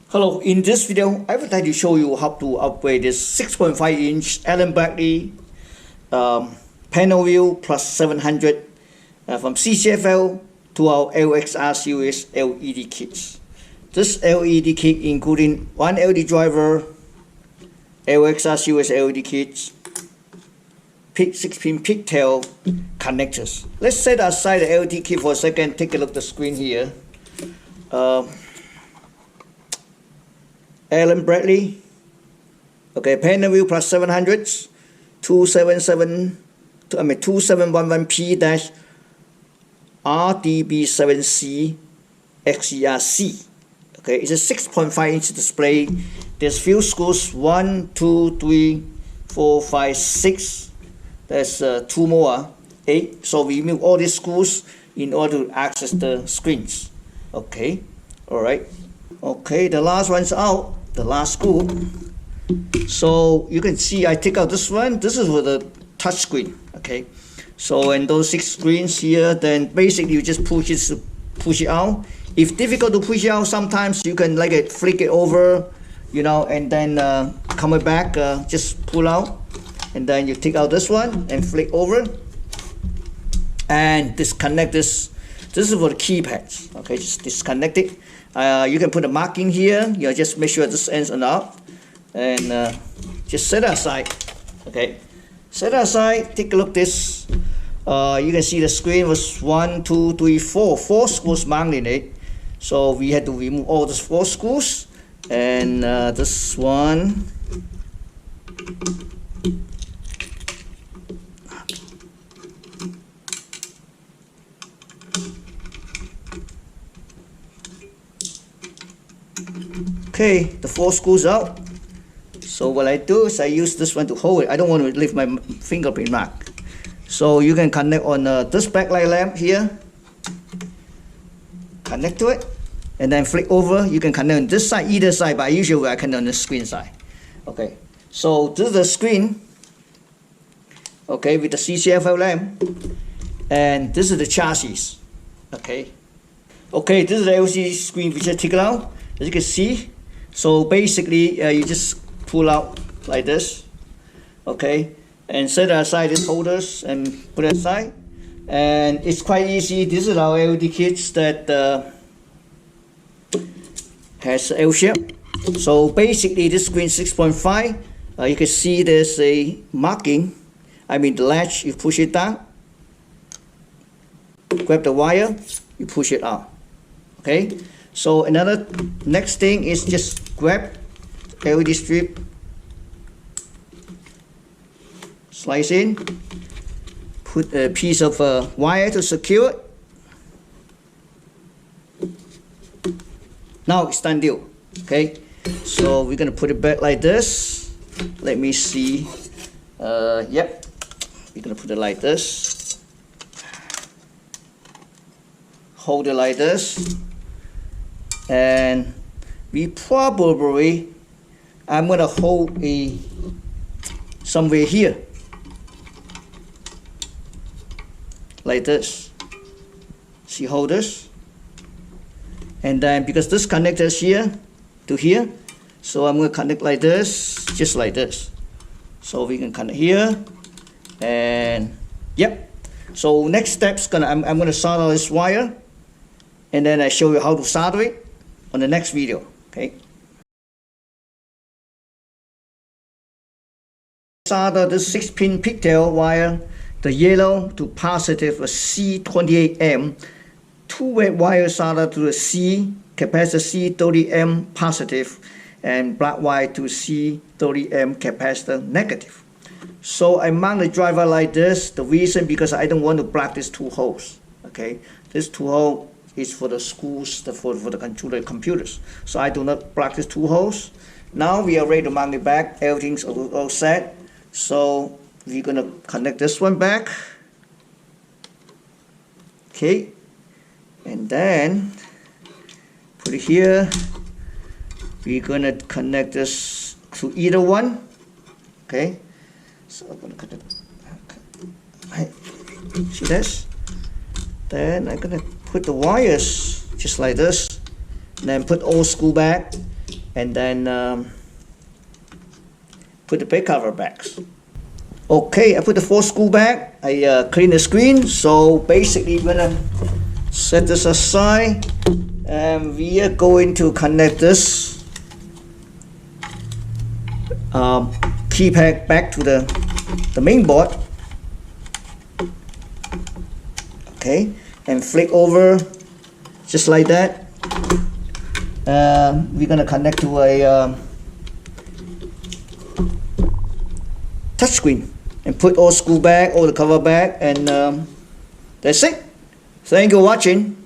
Hello, in this video, I would like to show you how to upgrade this 6.5-inch Allen Bradley PanelView Plus 700 from CCFL to our LXR series LED kits. This LED kit including one LED driver, LXR series LED kits, 6-pin pigtail connectors. Let's set aside the LED kit for a second. Take a look at the screen here. Allen Bradley, okay, PanelView Plus 700s, 2711P-RDB7C-LEDKIT. Okay, it's a 6.5-inch display. There's few screws, 1, 2, 3, 4, 5, 6. There's 2 more, 8. So we remove all these screws in order to access the screens. Okay, all right. Okay, the last one's out, the last screw. So you can see I take out this one. This is for the touch screen. Okay, so and those 6 screens here, then basically you just push it out. If difficult to push it out, sometimes you can like flick it over, you know, and then come it back, just pull out, and then you take out this one and flick over and disconnect this. This is for the keypads. Okay, just disconnect it. You can put a mark in here. You just make sure this ends on up, and just set it aside. Okay, set it aside. Take a look at this. You can see the screen was 1, 2, 3, 4 screws mounted in it. So we had to remove all those 4 screws, and this one. Okay, the 4 screws out. So what I do is I use this one to hold it. I don't want to leave my fingerprint mark. So you can connect on this backlight lamp here. Connect to it, and then flick over. You can connect on this side, either side, but usually I connect on the screen side. Okay, so this is the screen. Okay, with the CCFL lamp, and this is the chassis. Okay, this is the LCD screen which I take it out. As you can see, so basically you just pull out like this, okay, and set aside these holders and put it aside, and it's quite easy. This is our LED kits that has L shape. So basically this screen 6.5, you can see there's a marking, I mean the latch. You push it down, grab the wire, you push it out. Okay, so another next thing is just grab LED strip, slice in, put a piece of wire to secure it. Now it's done deal. Okay, so we're gonna put it back like this. Let me see. Yep, we're gonna put it like this. Hold it like this. And we probably, I'm gonna hold somewhere here, like this. See, hold this, and then because this connectors here to here, so I'm gonna connect like this, just like this. So we can connect here, and yep. So next step's I'm gonna solder this wire, and then I show you how to solder it on the next video. Okay. Solder this 6-pin pigtail wire, the yellow to positive C28M, 2 red wires soldered to the C capacitor C30M positive, and black wire to C30M capacitor negative. So I mount the driver like this. The reason because I don't want to block these 2 holes. Okay, this 2 hole is for the screws, for the computers. So I do not block these 2 holes. Now we are ready to mount it back. Everything's all set. So we're gonna connect this one back. Okay, and then put it here. We're gonna connect this to either one. Okay, so I'm gonna connect. Okay. See this? Then I'm gonna put the wires just like this, and then put all screw back, and then put the back cover back. Okay, I put the 4 screw back. I clean the screen. So basically, we're gonna set this aside, and we are going to connect this keypad back to the main board. Okay, and flick over just like that. We're gonna connect to a touch screen and put all screw back, all the cover back, and that's it. Thank you for watching.